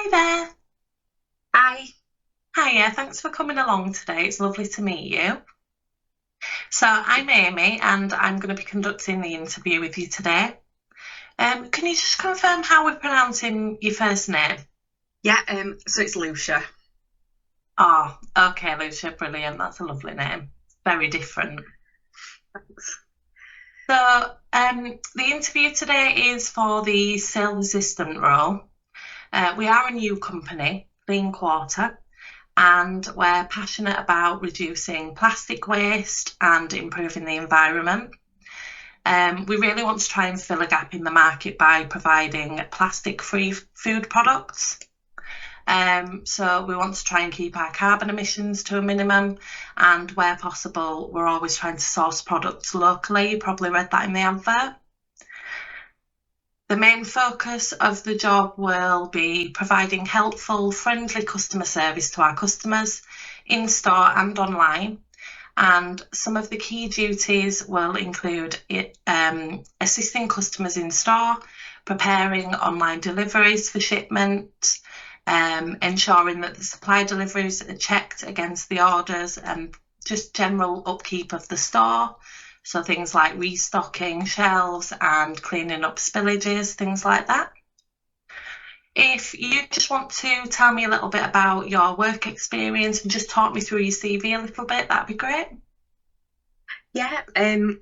Hi there. Hi. Hiya, thanks for coming along today. It's lovely to meet you. So, I'm Amy and I'm going to be conducting the interview with you today. Can you just confirm how we're pronouncing your first name? Yeah, so it's Lucia. Oh, okay, Lucia, brilliant. That's a lovely name. Very different. So, the interview today is for the sales assistant role. We are a new company, Clean Quarter, and we're passionate about reducing plastic waste and improving the environment. We really want to try and fill a gap in the market by providing plastic-free food products. So we want to try and keep our carbon emissions to a minimum, and where possible, we're always trying to source products locally. You probably read that in the advert. The main focus of the job will be providing helpful, friendly customer service to our customers in store and online. And some of the key duties will include assisting customers in store, preparing online deliveries for shipment, ensuring that the supply deliveries are checked against the orders, and just general upkeep of the store. So things like restocking shelves and cleaning up spillages, things like that. If you just want to tell me a little bit about your work experience and just talk me through your CV a little bit, that'd be great. Yeah,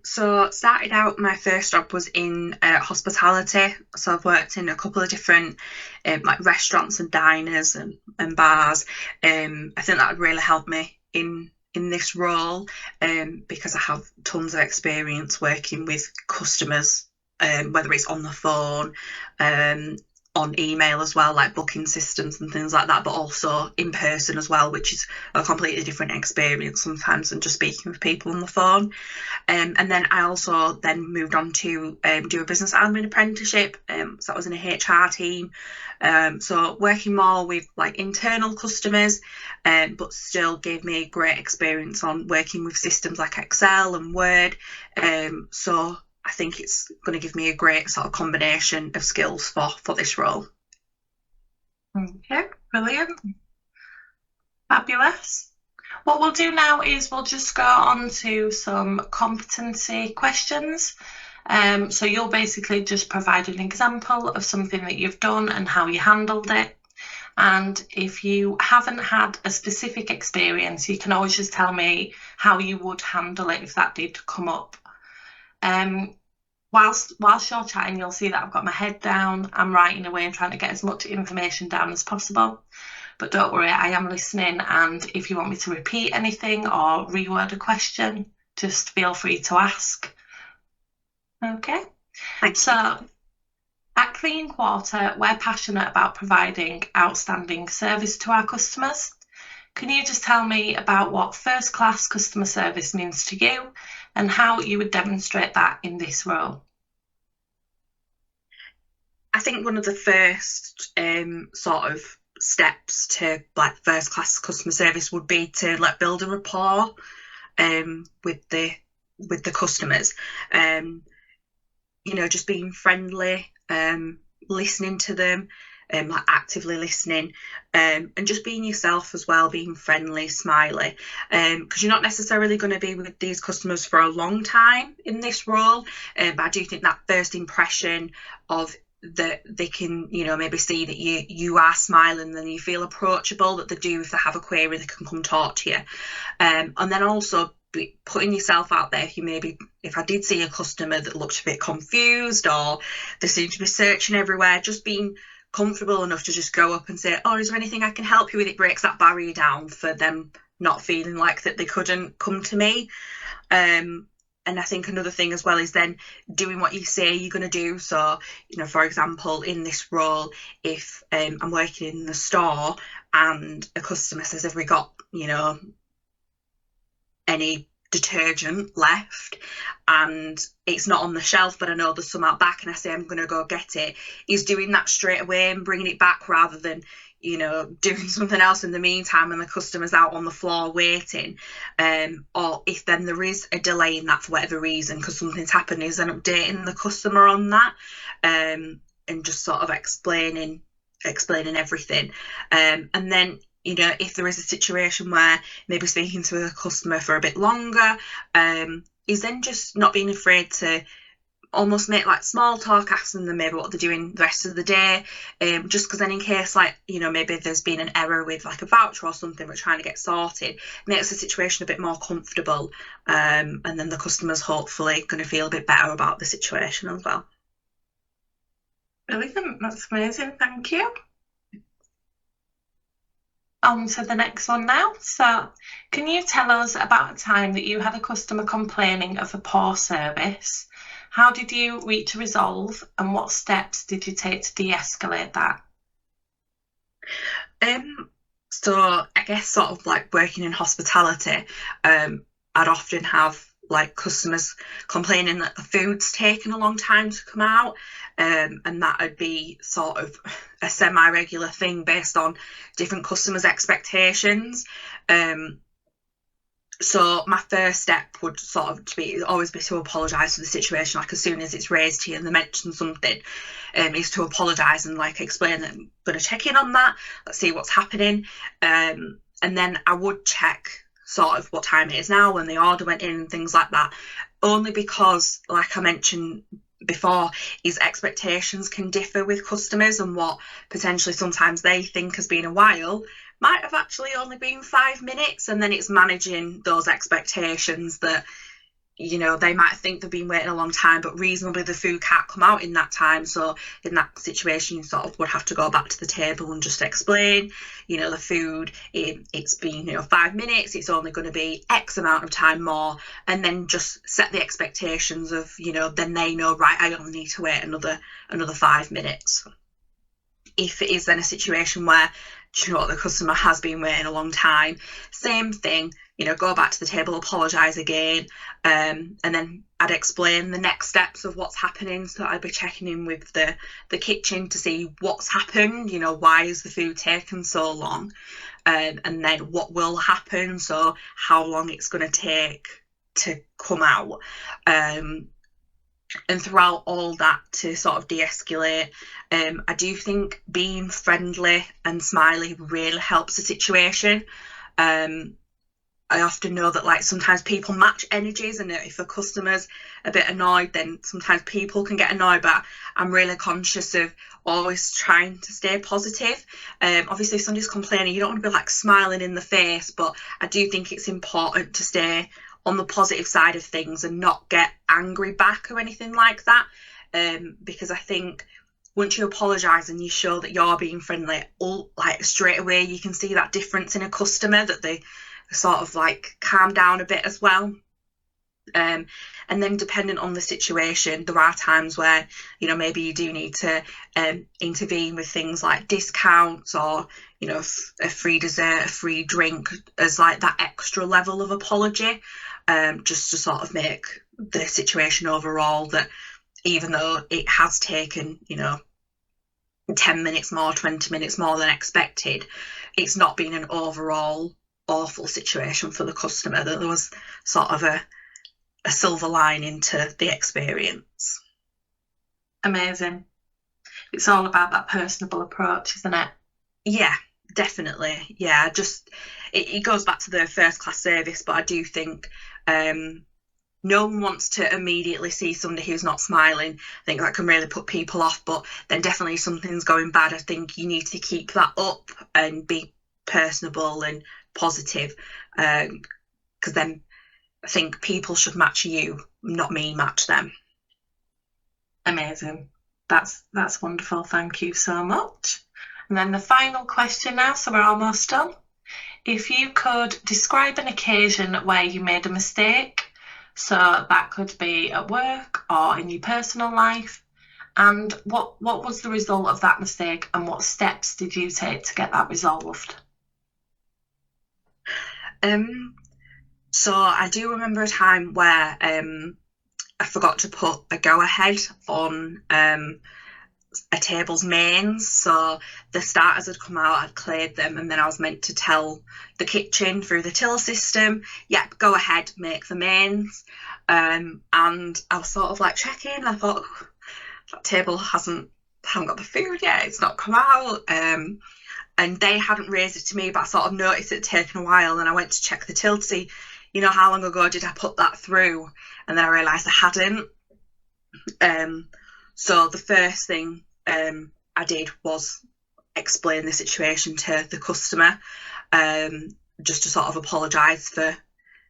so started out, my first job was in hospitality. So I've worked in a couple of different like restaurants and diners and bars. I think that would really help me in this role because I have tons of experience working with customers, whether it's on the phone, um, on email as well, like booking systems and things like that, but also in person as well, which is a completely different experience sometimes than just speaking with people on the phone. And then I also then moved on to do a business admin apprenticeship. So that was in a HR team. So working more with like internal customers, but still gave me a great experience on working with systems like Excel and Word. So I think it's going to give me a great sort of combination of skills for this role. Okay, brilliant. Fabulous. What we'll do now is we'll just go on to some competency questions. So you'll basically just provide an example of something that you've done and how you handled it. And if you haven't had a specific experience, you can always just tell me how you would handle it if that did come up. Um, whilst you're chatting, you'll see that I've got my head down. I'm writing away and trying to get as much information down as possible. But don't worry, I am listening. And if you want me to repeat anything or reword a question, just feel free to ask. Okay. Thank you. So at Clean Quarter, we're passionate about providing outstanding service to our customers. Can you just tell me about what first class customer service means to you and how you would demonstrate that in this role? I think one of the first sort of steps to like first class customer service would be to like build a rapport with the customers. Um, just being friendly, listening to them, like actively listening, and just being yourself as well, being friendly, smiley, because you're not necessarily going to be with these customers for a long time in this role, but I do think that first impression of that they can, maybe see that you are smiling and you feel approachable, that they do, if they have a query, they can come talk to you. And then also putting yourself out there. If I did see a customer that looked a bit confused or they seemed to be searching everywhere, just being comfortable enough to just go up and say, oh, is there anything I can help you with? It breaks that barrier down for them not feeling like that they couldn't come to me. And I think another thing as well is then doing what you say you're going to do. So, for example, in this role, if I'm working in the store and a customer says, have we got, any detergent left, and it's not on the shelf, but I know there's some out back, and I say I'm going to go get it, is doing that straight away and bringing it back rather than doing something else in the meantime and the customer's out on the floor waiting. Or if then there is a delay in that for whatever reason because something's happened, is then updating the customer on that, and just sort of explaining explaining everything. And then, you know, if there is a situation where maybe speaking to a customer for a bit longer, is then just not being afraid to almost make like small talk, asking them maybe what they're doing the rest of the day, just because then in case, like, you know, maybe there's been an error with like a voucher or something we're trying to get sorted, makes the situation a bit more comfortable, and then the customer's hopefully going to feel a bit better about the situation as well. Brilliant, that's amazing, thank you. On to the next one now. So, can you tell us about a time that you had a customer complaining of a poor service? How did you reach a resolve, and what steps did you take to de-escalate that? So I guess sort of like working in hospitality, I'd often have like customers complaining that the food's taken a long time to come out, and that would be sort of a semi-regular thing based on different customers' expectations. So my first step would sort of always be to apologise for the situation. Like as soon as it's raised to you and they mention something, is to apologise and like explain that I'm going to check in on that. Let's see what's happening, and then I would check sort of what time it is now when the order went in and things like that. Only because, like I mentioned before, is expectations can differ with customers, and what potentially sometimes they think has been a while might have actually only been 5 minutes, and then it's managing those expectations that, you know, they might think they've been waiting a long time, but reasonably the food can't come out in that time. So in that situation, you sort of would have to go back to the table and just explain, you know, the food, it's been, you know, 5 minutes, it's only going to be X amount of time more, and then just set the expectations of, you know, then they know, right, I only need to wait another 5 minutes. If it is then a situation where, you know what, the customer has been waiting a long time, same thing, you know, go back to the table, apologise again, and then I'd explain the next steps of what's happening. So I'd be checking in with the kitchen to see what's happened, you know, why is the food taken so long, and then what will happen, so how long it's going to take to come out. And throughout all that, to sort of de-escalate, I do think being friendly and smiley really helps the situation. I often know that like sometimes people match energies, and if a customer's a bit annoyed, then sometimes people can get annoyed, but I'm really conscious of always trying to stay positive. Obviously if somebody's complaining, you don't want to be like smiling in the face, but I do think it's important to stay on the positive side of things and not get angry back or anything like that, because I think once you apologise and you show that you're being friendly, like straight away you can see that difference in a customer, that they sort of like calm down a bit as well. And then depending on the situation, there are times where, you know, maybe you do need to intervene with things like discounts, or, you know, a free dessert, a free drink, as like that extra level of apology, just to sort of make the situation overall that even though it has taken, you know, 10 minutes more, 20 minutes more than expected, it's not been an overall awful situation for the customer, that there was sort of a silver lining to the experience. Amazing. It's all about that personable approach, isn't it? Yeah, definitely. Yeah, just it goes back to the first class service, but I do think no one wants to immediately see somebody who's not smiling. I think that can really put people off, but then definitely something's going bad, I think you need to keep that up and be personable and positive, because then I think people should match you, not me match them. Amazing. That's wonderful. Thank you so much. And then the final question now, so we're almost done. If you could describe an occasion where you made a mistake, so that could be at work or in your personal life, and what was the result of that mistake, and what steps did you take to get that resolved? So I do remember a time where I forgot to put a go-ahead on a table's mains. So the starters had come out, I'd cleared them, and then I was meant to tell the kitchen through the till system, yep, go ahead, make the mains. And I was sort of like checking, I thought, that table hasn't haven't got the food yet, it's not come out. And they hadn't raised it to me, but I sort of noticed it had taken a while, and I went to check the till to see, how long ago did I put that through? And then I realised I hadn't. So the first thing I did was explain the situation to the customer, just to sort of apologise for,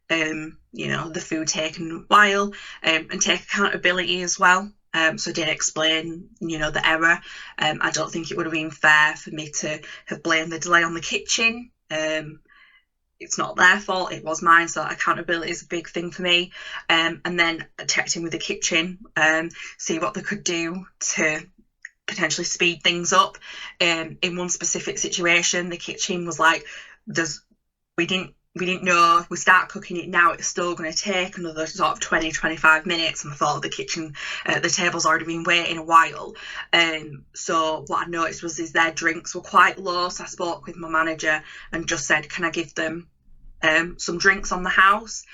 the food taking a while, and take accountability as well. So I did explain, the error. I don't think it would have been fair for me to have blamed the delay on the kitchen. It's not their fault, it was mine, so accountability is a big thing for me. And then I checked in with the kitchen, see what they could do to potentially speed things up. In one specific situation, the kitchen was like, we didn't know if we start cooking it now, it's still going to take another sort of 20-25 minutes. And I thought the kitchen, the table's already been waiting a while. So what I noticed was their drinks were quite low. So I spoke with my manager and just said, can I give them some drinks on the house?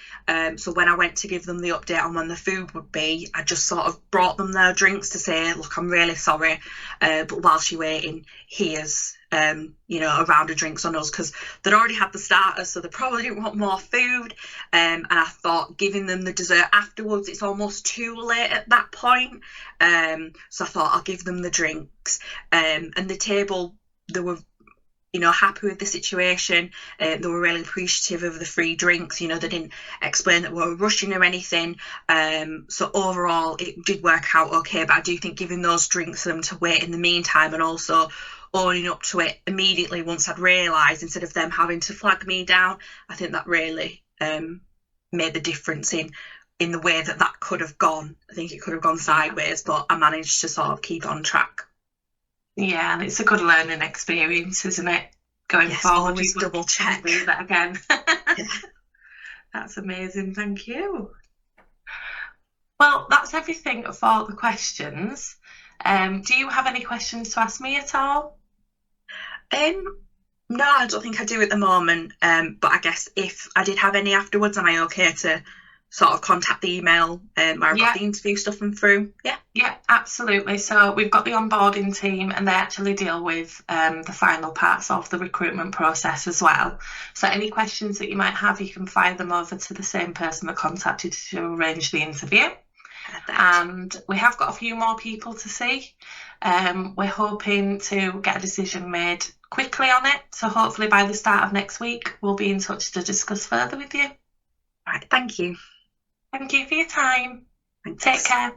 So when I went to give them the update on when the food would be, I just sort of brought them their drinks to say, look, I'm really sorry, but whilst you're waiting, here's a round of drinks on us, because they'd already had the starters, so they probably didn't want more food. And I thought giving them the dessert afterwards, it's almost too late at that point. So I thought I'll give them the drinks. And the table, they were happy with the situation. They were really appreciative of the free drinks. They didn't explain that we were rushing or anything. So overall, it did work out okay. But I do think giving those drinks for them to wait in the meantime, and also owning up to it immediately once I'd realised, instead of them having to flag me down, I think that really made the difference in the way that could have gone. I think it could have gone sideways, but I managed to sort of keep it on track. Yeah, and it's a good learning experience, isn't it? Going forward, always double check. Do that again. Yeah. That's amazing, thank you. Well, that's everything for the questions. Do you have any questions to ask me at all? No, I don't think I do at the moment. But I guess if I did have any afterwards, am I okay to sort of contact the email where I've got the interview stuff and through? Yeah, absolutely. So we've got the onboarding team, and they actually deal with the final parts of the recruitment process as well. So any questions that you might have, you can fire them over to the same person that contacted you to arrange the interview. And we have got a few more people to see. We're hoping to get a decision made quickly on it. So hopefully by the start of next week, we'll be in touch to discuss further with you. Right, thank you. Thank you for your time. Thanks. Take care.